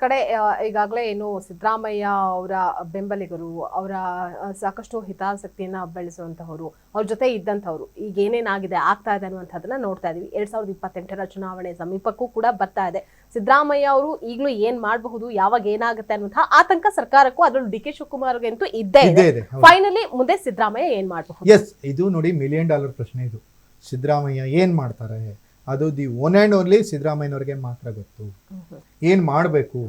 ಕಡೆ ಈಗಾಗಲೇ ಏನು ಸಿದ್ದರಾಮಯ್ಯ ಅವರ ಬೆಂಬಲಿಗರು ಅವರ ಸಾಕಷ್ಟು ಹಿತಾಸಕ್ತಿಯನ್ನ ಬೆಳೆಸುವಂತಹವರು ಅವ್ರ ಜೊತೆ ಇದ್ದಂಥವ್ರು ಈಗ ಏನೇನಾಗಿದೆ ಆಗ್ತಾ ಇದೆ ಅನ್ನುವಂಥದ್ದನ್ನ ನೋಡ್ತಾ ಇದೀವಿ. 2028ರ ಚುನಾವಣೆ ಸಮೀಪಕ್ಕೂ ಕೂಡ ಬರ್ತಾ ಇದೆ. ಸಿದ್ದರಾಮಯ್ಯ ಅವರು ಈಗಲೂ ಏನ್ ಮಾಡಬಹುದು, ಯಾವಾಗ ಏನಾಗುತ್ತೆ ಅನ್ನುವಂತಹ ಆತಂಕ ಸರ್ಕಾರಕ್ಕೂ ಅದರಲ್ಲೂ ಡಿ ಕೆ ಶಿವಕುಮಾರ್ಗೆ ಅಂತೂ ಇದ್ದೇ ಇದೆ. ಫೈನಲಿ ಮುಂದೆ ಸಿದ್ದರಾಮಯ್ಯ ಏನ್ ಮಾಡಬಹುದು? ಎಸ್, ಇದು ನೋಡಿ $1 million ಪ್ರಶ್ನೆ. ಇದು ಸಿದ್ದರಾಮಯ್ಯ ಏನ್ ಮಾಡ್ತಾರೆ, ಅದು ದಿ ಒನ್ ಆ್ಯಂಡ್ ಓನ್ಲಿ ಸಿದ್ದರಾಮಯ್ಯನವ್ರಿಗೆ ಮಾತ್ರ ಗೊತ್ತು ಏನ್ ಮಾಡಬೇಕು.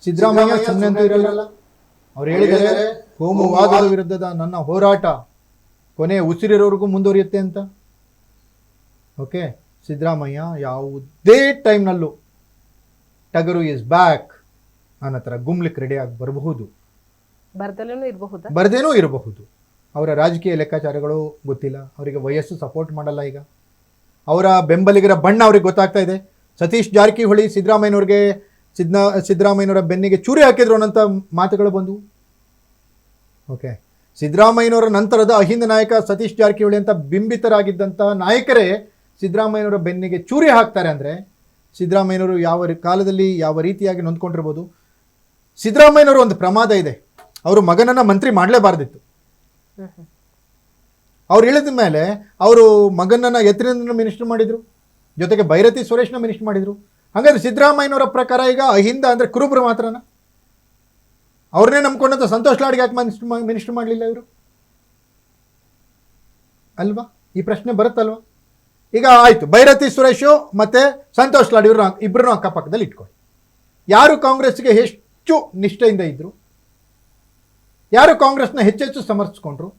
ಸಿದ್ದರಾಮಯ್ಯ ಸುಮ್ಮನೆ ಅಂತೂ ಇರಲ್ಲ. ಅವ್ರು ಹೇಳಿದ್ದಾರೆ ಕೋಮುವಾದದ ವಿರುದ್ಧದ ನನ್ನ ಹೋರಾಟ ಕೊನೆ ಉಸಿರಿರೋರ್ಗೂ ಮುಂದುವರಿಯುತ್ತೆ ಅಂತ. ಓಕೆ, ಸಿದ್ದರಾಮಯ್ಯ ಯಾವುದೇ ಟೈಮ್ನಲ್ಲೂ ಟಗರು ಇಸ್ ಬ್ಯಾಕ್ ಅನ್ನೋ ಥರ ಗುಮ್ಲಿಕ್ಕೆ ರೆಡಿ ಆಗಿ ಬರಬಹುದು, ಬರ್ದೇನೂ ಇರಬಹುದು. ಅವರ ರಾಜಕೀಯ ಲೆಕ್ಕಾಚಾರಗಳು ಗೊತ್ತಿಲ್ಲ, ಅವರಿಗೆ ವಯಸ್ಸು ಸಪೋರ್ಟ್ ಮಾಡಲ್ಲ. ಈಗ ಅವರ ಬೆಂಬಲಿಗರ ಬಣ್ಣ ಅವ್ರಿಗೆ ಗೊತ್ತಾಗ್ತಾ ಇದೆ. ಸತೀಶ್ ಜಾರಕಿಹೊಳಿ ಸಿದ್ದರಾಮಯ್ಯನವರ ಬೆನ್ನಿಗೆ ಚೂರಿ ಹಾಕಿದ್ರು ಅನ್ನೋಂಥ ಮಾತುಗಳು ಬಂದವು. ಓಕೆ, ಸಿದ್ದರಾಮಯ್ಯನವರ ನಂತರದ ಅಹಿಂದ ನಾಯಕ ಸತೀಶ್ ಜಾರಕಿಹೊಳಿ ಅಂತ ಬಿಂಬಿತರಾಗಿದ್ದಂಥ ನಾಯಕರೇ ಸಿದ್ದರಾಮಯ್ಯನವರ ಬೆನ್ನಿಗೆ ಚೂರಿ ಹಾಕ್ತಾರೆ ಅಂದರೆ ಸಿದ್ದರಾಮಯ್ಯನವರು ಯಾವ ಕಾಲದಲ್ಲಿ ಯಾವ ರೀತಿಯಾಗಿ ನೊಂದ್ಕೊಂಡಿರ್ಬೋದು. ಸಿದ್ದರಾಮಯ್ಯನವರು ಒಂದು ಪ್ರಮಾದ ಇದೆ, ಅವರು ಮಗನನ್ನು ಮಂತ್ರಿ ಮಾಡಲೇಬಾರ್ದಿತ್ತು. ಅವ್ರು ಹೇಳಿದ ಮೇಲೆ ಅವರು ಮಗನನ್ನು ಎತ್ತರಿಂದ ಮಿನಿಸ್ಟರ್ ಮಾಡಿದರು, ಜೊತೆಗೆ ಭೈರತಿ ಸುರೇಶ್ನ ಮಿನಿಸ್ಟರ್ ಮಾಡಿದರು. ಹಾಗಾದ್ರೆ ಸಿದ್ದರಾಮಯ್ಯನವರ ಪ್ರಕಾರ ಈಗ ಅಹಿಂದ ಅಂದರೆ ಕುರುಬರು ಮಾತ್ರನ? ಅವ್ರನ್ನೇ ನಂಬ್ಕೊಂಡಂತ ಸಂತೋಷ್ ಲಾಡ್ಗೆ ಯಾಕೆ ಮಿನಿಸ್ಟರ್ ಮಾಡಲಿಲ್ಲ ಇವರು ಅಲ್ವಾ? ಈ ಪ್ರಶ್ನೆ ಬರುತ್ತಲ್ವಾ? ಈಗ ಆಯಿತು, ಭೈರತಿ ಸುರೇಶು ಮತ್ತು ಸಂತೋಷ್ ಲಾಡ್ ಇಬ್ಬರನ್ನು ಅಕ್ಕಪಕ್ಕದಲ್ಲಿ ಇಟ್ಕೊಳ್ಳಿ. ಯಾರು ಕಾಂಗ್ರೆಸ್ಗೆ ಹೆಚ್ಚು ನಿಷ್ಠೆಯಿಂದ ಇದ್ದರು, ಯಾರು ಕಾಂಗ್ರೆಸ್ನ ಹೆಚ್ಚೆಚ್ಚು ಸಮರ್ಥಿಸ್ಕೊಂಡ್ರು,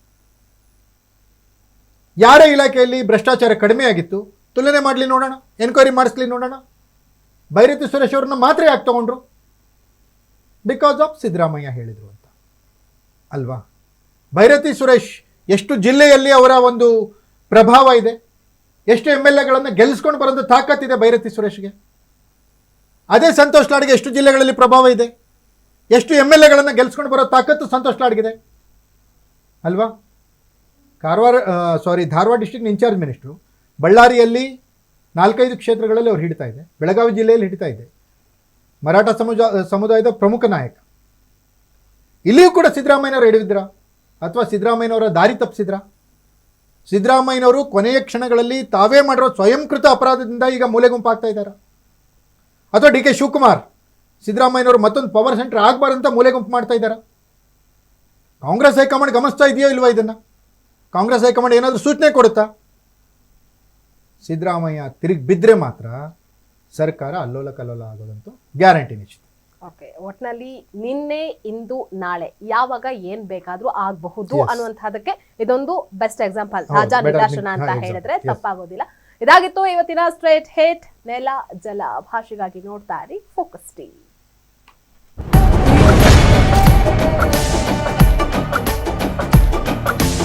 ಯಾರ ಇಲಾಖೆಯಲ್ಲಿ ಭ್ರಷ್ಟಾಚಾರ ಕಡಿಮೆ ಆಗಿತ್ತು ತುಲನೆ ಮಾಡಲಿ ನೋಡೋಣ, ಎನ್ಕ್ವೈರಿ ಮಾಡಿಸ್ಲಿ ನೋಡೋಣ. ಭೈರತಿ ಸುರೇಶ್ ಅವ್ರನ್ನ ಮಾತ್ರ ಯಾಕೆ ತಗೊಂಡ್ರು? ಬಿಕಾಸ್ ಆಫ್ ಸಿದ್ದರಾಮಯ್ಯ ಹೇಳಿದರು ಅಂತ ಅಲ್ವಾ? ಭೈರತಿ ಸುರೇಶ್ ಎಷ್ಟು ಜಿಲ್ಲೆಯಲ್ಲಿ ಅವರ ಒಂದು ಪ್ರಭಾವ ಇದೆ, ಎಷ್ಟು MLAಗಳನ್ನು ಗೆಲ್ಲಿಸ್ಕೊಂಡು ಬರೋದು ತಾಕತ್ತಿದೆ ಭೈರತಿ ಸುರೇಶ್ಗೆ. ಅದೇ ಸಂತೋಷ್ ಲಾಡ್ಗೆ ಎಷ್ಟು ಜಿಲ್ಲೆಗಳಲ್ಲಿ ಪ್ರಭಾವ ಇದೆ, ಎಷ್ಟು MLAಗಳನ್ನು ಗೆಲ್ಲಿಸ್ಕೊಂಡು ಬರೋ ತಾಕತ್ತು ಸಂತೋಷ್ ಲಾಡ್ಗಿದೆ ಅಲ್ವಾ? ಧಾರವಾಡ ಡಿಸ್ಟ್ರಿಕ್ಟ್ ಇನ್ಚಾರ್ಜ್ ಮಿನಿಸ್ಟ್ರು, ಬಳ್ಳಾರಿಯಲ್ಲಿ 4-5 ಕ್ಷೇತ್ರಗಳಲ್ಲಿ ಅವ್ರು ಹಿಡಿತಾ ಇದೆ, ಬೆಳಗಾವಿ ಜಿಲ್ಲೆಯಲ್ಲಿ ಹಿಡಿತಾ ಇದೆ, ಮರಾಠ ಸಮುದಾಯದ ಪ್ರಮುಖ ನಾಯಕ. ಇಲ್ಲಿಯೂ ಕೂಡ ಸಿದ್ದರಾಮಯ್ಯನವರು ಹಿಡಿದಿದ್ರ ಅಥವಾ ಸಿದ್ದರಾಮಯ್ಯನವರ ದಾರಿ ತಪ್ಪಿಸಿದ್ರ? ಸಿದ್ದರಾಮಯ್ಯನವರು ಕೊನೆಯ ಕ್ಷಣಗಳಲ್ಲಿ ತಾವೇ ಮಾಡಿರೋ ಸ್ವಯಂಕೃತ ಅಪರಾಧದಿಂದ ಈಗ ಮೂಲೆ ಗುಂಪಾಗ್ತಾ ಇದ್ದಾರೆ, ಅಥವಾ ಡಿ ಕೆ ಶಿವಕುಮಾರ್ ಸಿದ್ದರಾಮಯ್ಯನವರು ಮತ್ತೊಂದು ಪವರ್ ಸೆಂಟರ್ ಆಗಬಾರ್ದಂತ ಮೂಲೆ ಗುಂಪು ಮಾಡ್ತಾ ಇದ್ದಾರೆ? ಕಾಂಗ್ರೆಸ್ ಹೈಕಮಾಂಡ್ ಗಮನಿಸ್ತಾ ಇದೆಯೋ ಇಲ್ವಾ ಇದನ್ನು? ಕಾಂಗ್ರೆಸ್ ಹೈಕಮಾಂಡ್ ಏನಾದರೂ ಸೂಚನೆ ಕೊಡುತ್ತಾ? ಸಿದ್ದರಾಮಯ್ಯ ತಿರುಗಿ ಬಿದ್ದರೆ ಮಾತ್ರ ಸರ್ಕಾರ ಅಲ್ಲೋಲ ಕಲ್ಲೋಲ ಆಗೋದಂತೂ ಗ್ಯಾರಂಟಿ ನಿಶ್ಚಿತ. ಓಕೆ, ಒಟ್ನಲ್ಲಿ ನಿನ್ನೆ ಇಂದು ನಾಳೆ ಯಾವಾಗ ಏನ್ ಬೇಕಾದ್ರೂ ಆಗಬಹುದು ಅನ್ನುವಂಥದ್ದಕ್ಕೆ ಇದೊಂದು ಬೆಸ್ಟ್ ಎಕ್ಸಾಂಪಲ್, ರಾಜಾ ನಿದರ್ಶನ ಅಂತ ಹೇಳಿದ್ರೆ ತಪ್ಪಾಗೋದಿಲ್ಲ. ಇದಾಗಿತ್ತು ಇವತ್ತಿನ ಸ್ಟ್ರೇಟ್ ಹಿಟ್. ನೆಲ ಜಲ ಭಾಷೆಗಾಗಿ ನೋಡ್ತಾ ಇರಿ ಫೋಕಸ್ ಟಿವಿ.